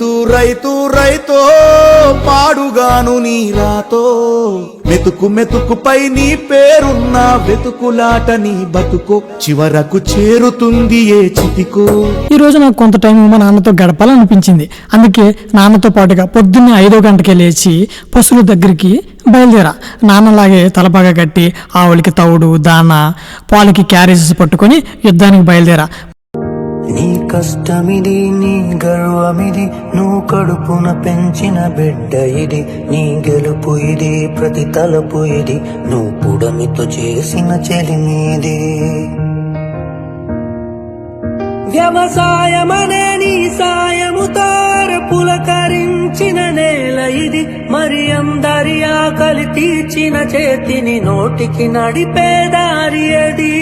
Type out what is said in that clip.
రైతు రైతు రైతో పాడుగాను నీ రాతో మెతుకు మెతుకుపై నీ పేరున్న వెతుకులాట నీ బతుకో చివరకు చేరుతుంది ఏ చితికో. ఈ రోజు నాకు కొంత టైం మా నాన్నతో గడపాలనిపించింది. అందుకే నాన్నతో పాటుగా పొద్దున్నే 5 గంటకే లేచి పశువుల దగ్గరికి బయలుదేరా. నాన్నలాగే తలపాగా కట్టి ఆవులకి తవుడు దానా పాలకి క్యారేజెస్ పట్టుకొని యుద్ధానికి బయలుదేరా. నీ కష్టమిది నీ గర్వమిది నువ్వు కడుపున పెంచిన బిడ్డ ఇది నీ గెలుపు ఇది ప్రతి తలపు ఇది నువ్వు పుడమితో చేసిన చెలిమీది. వ్యవసాయమనే నీ సాయముతో పులకరించిన నేల ఇది మరి అందరి ఆకలి తీర్చిన చేతిని నోటికి నడిపే దారి అది.